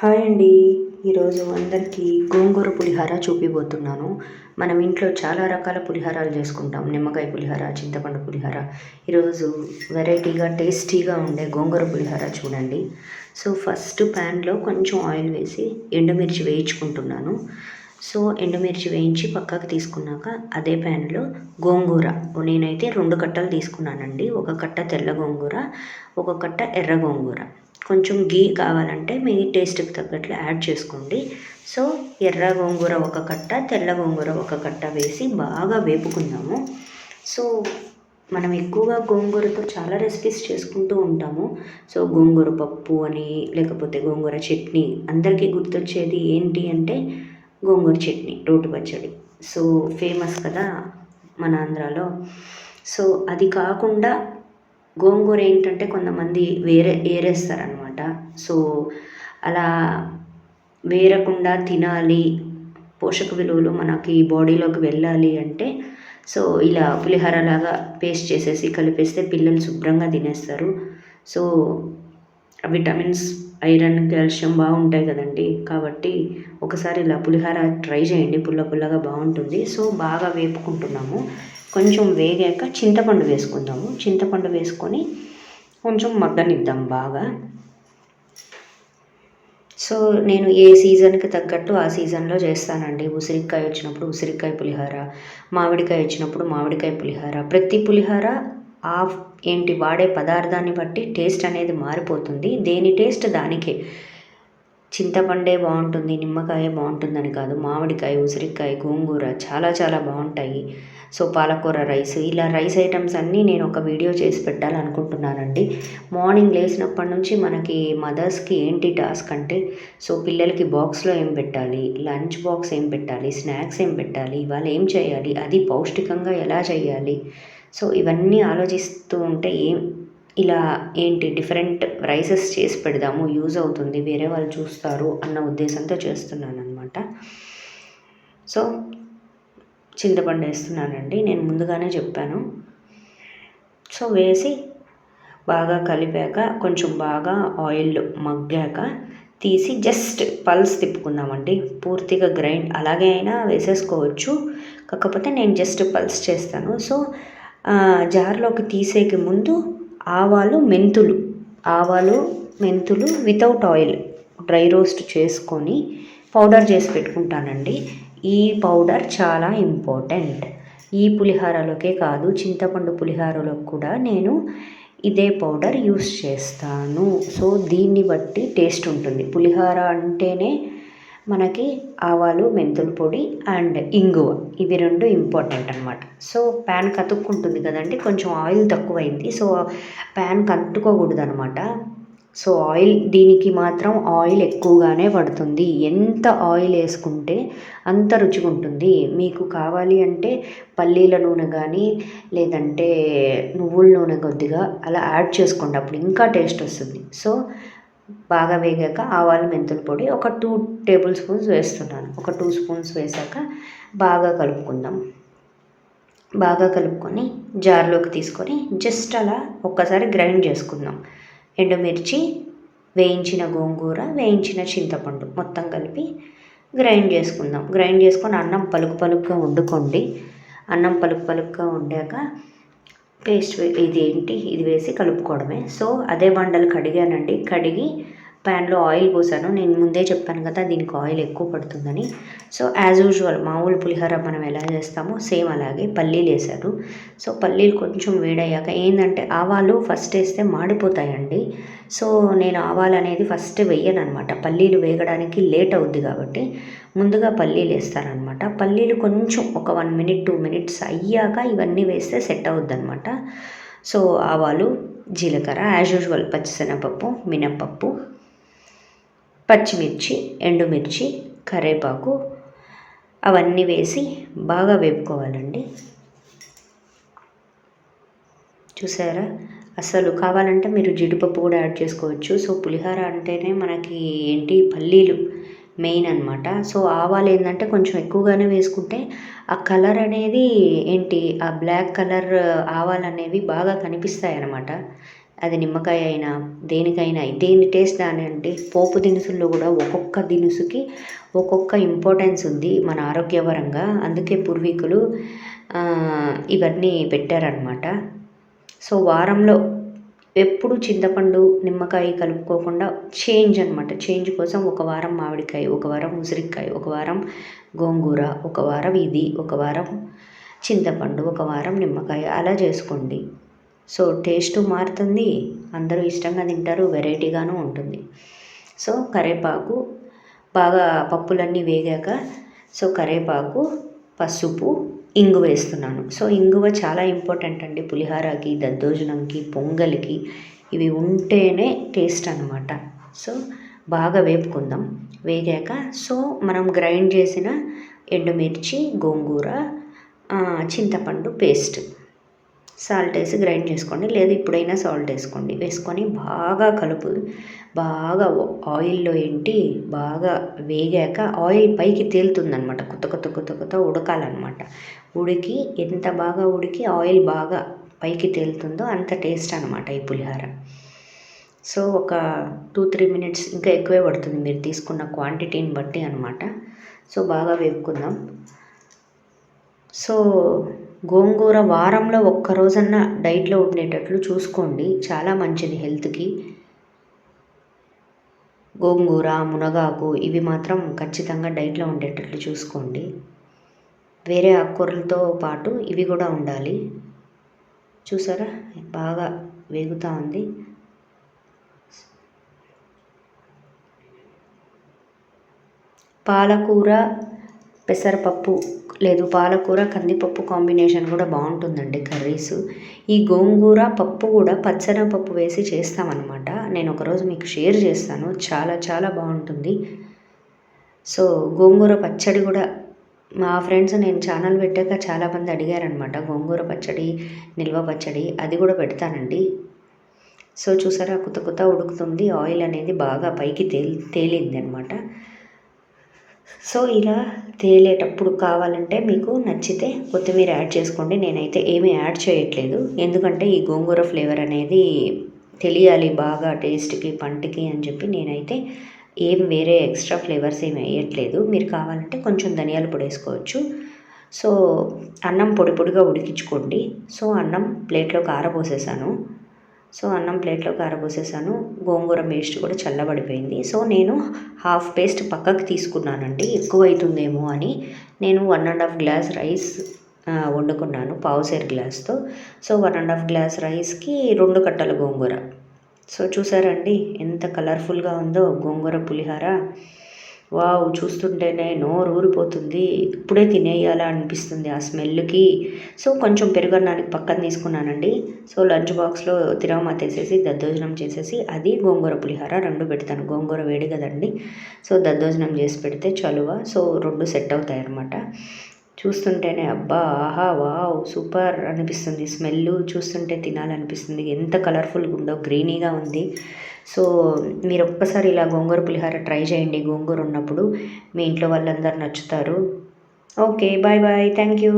Hi అండి. ఈరోజు అందరికీ గోంగూర పులిహోర చూపిబోతున్నాను. మనం ఇంట్లో చాలా రకాల పులిహోరాలు చేసుకుంటాం. నిమ్మకాయ పులిహోర, చింతపండు పులిహోర. ఈరోజు వెరైటీగా టేస్టీగా ఉండే గోంగూర పులిహోర చూడండి. సో ఫస్ట్ ప్యాన్లో కొంచెం ఆయిల్ వేసి ఎండుమిర్చి వేయించుకుంటున్నాను. సో ఎండుమిర్చి వేయించి పక్కకు తీసుకున్నాక అదే ప్యాన్లో గోంగూర నేనైతే 2 కట్టలు తీసుకున్నానండి. ఒక కట్ట తెల్ల గోంగూర, ఒక కట్ట ఎర్ర గోంగూర. కొంచెం గీ కావాలంటే మీ టేస్ట్కి తగ్గట్లు యాడ్ చేసుకోండి. సో ఎర్ర గోంగూర ఒక కట్ట, తెల్ల గోంగూర ఒక కట్ట వేసి బాగా వేపుకుందాము. సో మనం ఎక్కువగా గోంగూరతో చాలా రెసిపీస్ చేసుకుంటూ ఉంటాము. సో గోంగూర పప్పు అని, లేకపోతే గోంగూర చట్నీ. అందరికీ గుర్తొచ్చేది ఏంటి అంటే గోంగూర చట్నీ, రోటి పచ్చడి. సో ఫేమస్ కదా మన ఆంధ్రాలో. సో అది కాకుండా గోంగూర ఏంటంటే కొంతమంది ఏరేస్తారనమాట. సో అలా వేరకుండా తినాలి, పోషక విలువలు మనకి బాడీలోకి వెళ్ళాలి అంటే సో ఇలా పులిహోరలాగా పేస్ట్ చేసేసి కలిపేస్తే పిల్లలు శుభ్రంగా తినేస్తారు. సో విటమిన్స్, ఐరన్, కాల్షియం బాగుంటాయి కదండి. కాబట్టి ఒకసారి ఇలా పులిహోర ట్రై చేయండి, పుల్ల పుల్లగా బాగుంటుంది. సో బాగా వేపుకుంటున్నాము. కొంచెం వేగాక చింతపండు వేసుకుందాము. చింతపండు వేసుకొని కొంచెం మగ్గనిద్దాం బాగా. సో నేను ఏ సీజన్కి తగ్గట్టు ఆ సీజన్లో చేస్తానండి. ఉసిరికాయ వచ్చినప్పుడు ఉసిరికాయ పులిహోర, మామిడికాయ వచ్చినప్పుడు మామిడికాయ పులిహోర. ప్రతి పులిహోర ఆ వాడే పదార్థాన్ని బట్టి టేస్ట్ అనేది మారిపోతుంది. దేని టేస్ట్ దానికే. చింతపండే బాగుంటుంది, నిమ్మకాయ బాగుంటుందని కాదు. మామిడికాయ, ఉసిరికాయ, గోంగూర చాలా చాలా బాగుంటాయి. సో పాలకూర రైస్, ఇలా రైస్ ఐటమ్స్ అన్నీ నేను ఒక వీడియో చేసి పెట్టాలనుకుంటున్నానండి. మార్నింగ్ లేచినప్పటి నుంచి మనకి మదర్స్కి ఏంటి టాస్క్ అంటే సో పిల్లలకి బాక్స్లో ఏం పెట్టాలి, లంచ్ బాక్స్ ఏం పెట్టాలి, స్నాక్స్ ఏం పెట్టాలి, ఇవాళ ఏం చేయాలి, అది పౌష్టికంగా ఎలా చేయాలి. సో ఇవన్నీ ఆలోచిస్తూ ఉంటే ఇలా డిఫరెంట్ రైసెస్ చేసి పెడదాము, యూజ్ అవుతుంది, వేరే వాళ్ళు చూస్తారు అన్న ఉద్దేశంతో చేస్తున్నాను అనమాట. సో చింతపండు వేస్తున్నానండి, నేను ముందుగానే చెప్పాను. సో వేసి బాగా కలిపాక కొంచెం బాగా ఆయిల్ మగ్గాక తీసి జస్ట్ పల్స్ తిప్పుకుందామండి. పూర్తిగా గ్రైండ్ అలాగే అయినా వేసేసుకోవచ్చు, కాకపోతే నేను జస్ట్ పల్స్ చేస్తాను. సో జార్లోకి తీసేకి ముందు ఆవాలు మెంతులు వితౌట్ ఆయిల్ డ్రై రోస్ట్ చేసుకొని పౌడర్ చేసి పెట్టుకుంటానండి. ఈ పౌడర్ చాలా ఇంపార్టెంట్. ఈ పులిహోరలోకే కాదు, చింతపండు పులిహోరలో కూడా నేను ఇదే పౌడర్ యూస్ చేస్తాను. సో దీన్ని బట్టి టేస్ట్ ఉంటుంది. పులిహోర అంటేనే మనకి ఆవాలు, మెంతుల పొడి అండ్ ఇంగువ, ఇవి 2 ఇంపార్టెంట్ అనమాట. సో ప్యాన్ కతుక్కుంటుంది కదండి, కొంచెం ఆయిల్ తక్కువైంది. సో ప్యాన్ కట్టుకోకూడదు అనమాట. సో దీనికి మాత్రం ఆయిల్ ఎక్కువగానే పడుతుంది. ఎంత ఆయిల్ వేసుకుంటే అంత రుచిగా ఉంటుంది. మీకు కావాలి అంటే పల్లీల నూనె కానీ లేదంటే నువ్వుల నూనె కొద్దిగా అలా యాడ్ చేసుకోండి, అప్పుడు ఇంకా టేస్ట్ వస్తుంది. సో బాగా వేగాక ఆవాలు, మెంతుల పొడి ఒక 2 టేబుల్ స్పూన్స్ వేస్తున్నాను. ఒక 2 స్పూన్స్ వేసాక బాగా కలుపుకుందాం. బాగా కలుపుకొని జార్లోకి తీసుకొని జస్ట్ అలా ఒక్కసారి గ్రైండ్ చేసుకుందాం. ఎండుమిర్చి, వేయించిన గోంగూర, వేయించిన చింతపండు మొత్తం కలిపి గ్రైండ్ చేసుకుందాం. గ్రైండ్ చేసుకొని అన్నం పలుకుగా వండుకోండి. అన్నం పలుకుగా వండాక పేస్ట్ ఇది వేసి కలుపుకోవడమే. సో అదే బండలు కడిగానండి. కడిగి ప్యాన్లో ఆయిల్ పోసాను. నేను ముందే చెప్పాను కదా దీనికి ఆయిల్ ఎక్కువ పడుతుందని. సో యాజ్ యూజువల్ మామూలు పులిహోర మనం ఎలా చేస్తామో సేమ్ అలాగే పల్లీలు వేశారు. సో పల్లీలు కొంచెం వేడయ్యాక ఏంటంటే ఆవాలు ఫస్ట్ వేస్తే మాడిపోతాయండి. సో నేను ఆవాలు అనేది ఫస్ట్ వేయను అనమాట. పల్లీలు వేగడానికి లేట్ అవుద్ది కాబట్టి ముందుగా పల్లీలు వేస్తానమాట. పల్లీలు కొంచెం ఒక 1 minute 2 minutes అయ్యాక ఇవన్నీ వేస్తే సెట్ అవుద్ది అనమాట. సో ఆవాలు, జీలకర్ర, యాజ్ యూజువల్ పచ్చిశనగపప్పు, మినప్పప్పు, పచ్చిమిర్చి, ఎండుమిర్చి, కరివేపాకు అవన్నీ వేసి బాగా వేపుకోవాలండి. చూసారా, అసలు కావాలంటే మీరు జీడిపప్పు కూడా యాడ్ చేసుకోవచ్చు. సో పులిహోర అంటేనే మనకి పల్లీలు మెయిన్ అనమాట. సో ఆవాలు ఏంటంటే కొంచెం ఎక్కువగానే వేసుకుంటే ఆ కలర్ అనేది ఆ బ్లాక్ కలర్ ఆవాలు అనేవి బాగా కనిపిస్తాయి అన్నమాట. అది నిమ్మకాయ అయినా దేనికైనా దేని టేస్ట్ దాని అంటే పోపు దినుసుల్లో కూడా ఒక్కొక్క దినుసుకి ఒక్కొక్క ఇంపార్టెన్స్ ఉంది మన ఆరోగ్యపరంగా. అందుకే పూర్వీకులు ఇవన్నీ పెట్టారనమాట. సో వారంలో ఎప్పుడు చింతపండు నిమ్మకాయ కలుపుకోకుండా చేంజ్ అనమాట. చేంజ్ కోసం ఒక వారం మామిడికాయ, ఒక వారం ఉసిరికాయ, ఒక వారం గోంగూర, ఒక వారం ఇది, ఒక వారం చింతపండు, ఒక వారం నిమ్మకాయ అలా చేసుకోండి. సో టేస్ట్ మారుతుంది, అందరూ ఇష్టంగా తింటారు, వెరైటీగాను ఉంటుంది. సో కరివేపాకు బాగా పప్పులన్నీ వేగాక సో కరివేపాకు, పసుపు, ఇంగువ వేస్తున్నాను. సో ఇంగువ చాలా ఇంపార్టెంట్ అండి పులిహారకి, దద్దోజనంకి, పొంగల్కి ఇవి ఉంటేనే టేస్ట్ అనమాట. సో బాగా వేపుకుందాం. వేగాక సో మనం గ్రైండ్ చేసిన ఎండుమిర్చి, గోంగూర, చింతపండు పేస్ట్, సాల్ట్ వేసి గ్రైండ్ చేసుకోండి, లేదా ఇప్పుడైనా సాల్ట్ వేసుకోండి. వేసుకొని బాగా కలుపు. బాగా ఆయిల్లో ఏంటి బాగా వేగాక ఆయిల్ పైకి తేలుతుందనమాట. కొత్త ఉడకాలన్నమాట. ఉడికి ఎంత బాగా ఉడికి ఆయిల్ బాగా పైకి తేలుతుందో అంత టేస్ట్ అనమాట ఈ పులిహార. సో ఒక 2-3 మినిట్స్ ఇంకా ఎక్కువే పడుతుంది మీరు తీసుకున్న క్వాంటిటీని బట్టి అనమాట. సో బాగా వేపుకుందాం. సో గోంగూర వారంలో ఒక్కరోజన్నా డైట్లో ఉండేటట్లు చూసుకోండి, చాలా మంచిది హెల్త్కి. గోంగూర, మునగాకు ఇవి మాత్రం ఖచ్చితంగా డైట్లో ఉండేటట్లు చూసుకోండి. వేరే ఆకుకూరలతో పాటు ఇవి కూడా ఉండాలి. చూసారా బాగా వేగుతూ ఉంది. పాలకూర పెసరపప్పు లేదు పాలకూర కందిపప్పు కాంబినేషన్ కూడా బాగుంటుందండి కర్రీస్. ఈ గోంగూర పప్పు కూడా పచ్చనపప్పు వేసి చేస్తామన్నమాట. నేను ఒకరోజు మీకు షేర్ చేస్తాను, చాలా చాలా బాగుంటుంది. సో గోంగూర పచ్చడి కూడా మా ఫ్రెండ్స్ నేను ఛానల్ పెట్టాక చాలామంది అడిగారనమాట గోంగూర పచ్చడి, నిల్వ పచ్చడి అది కూడా పెడతానండి. సో చూసారా కొత్త ఉడుకుతుంది, ఆయిల్ అనేది బాగా పైకి తేలింది అనమాట. సో ఇలా తేలేటప్పుడు కావాలంటే మీకు నచ్చితే కొత్తిమీర యాడ్ చేసుకోండి. నేనైతే ఏమీ యాడ్ చేయట్లేదు, ఎందుకంటే ఈ గోంగూర ఫ్లేవర్ అనేది తెలియాలి బాగా టేస్ట్కి పంటికి అని చెప్పి నేనైతే ఏం వేరే ఎక్స్ట్రా ఫ్లేవర్స్ ఏమి వేయట్లేదు. మీరు కావాలంటే కొంచెం ధనియాల పొడి వేసుకోవచ్చు. సో అన్నం పొడిగా ఉడికించుకోండి. సో అన్నం ప్లేట్లోకి ఆరబోసేసాను. సో అన్నం ప్లేట్లోకి ఆరబోసేసాను. గోంగూర పేస్ట్ కూడా చల్లబడిపోయింది. సో నేను హాఫ్ పేస్ట్ పక్కకు తీసుకున్నానండి, ఎక్కువ అవుతుందేమో అని. నేను 1.5 గ్లాస్ రైస్ వండుకున్నాను పావుసేరు గ్లాస్తో. సో 1.5 గ్లాస్ రైస్కి 2 కట్టల గోంగూర. సో చూసారండి ఎంత కలర్ఫుల్గా ఉందో గోంగూర పులిహార. వావ్, చూస్తుంటేనే నోరు ఊరిపోతుంది, ఇప్పుడే తినేయాలా అనిపిస్తుంది ఆ స్మెల్కి. సో కొంచెం పెరుగన్నానికి పక్కన తీసుకున్నానండి. సో లంచ్ బాక్స్లో తిరగమాత వేసేసి దద్దోజనం చేసేసి అది గోంగూర పులిహార 2 పెడతాను. గోంగూర వేడి కదండి, సో దద్దోజనం చేసి పెడితే చలువ. సో 2 సెట్ అవుతాయి అన్నమాట. చూస్తుంటేనే అబ్బా ఆహా వావ్ సూపర్ అనిపిస్తుంది. స్మెల్ చూస్తుంటే తినాలనిపిస్తుంది. ఎంత కలర్ఫుల్గా ఉందో, గ్రీనీగా ఉంది. సో మీరు ఒక్కసారి ఇలా గోంగూర పులిహార ట్రై చేయండి గోంగూర ఉన్నప్పుడు, మీ ఇంట్లో వాళ్ళందరూ నచ్చుతారు. Okay, bye bye, thank you.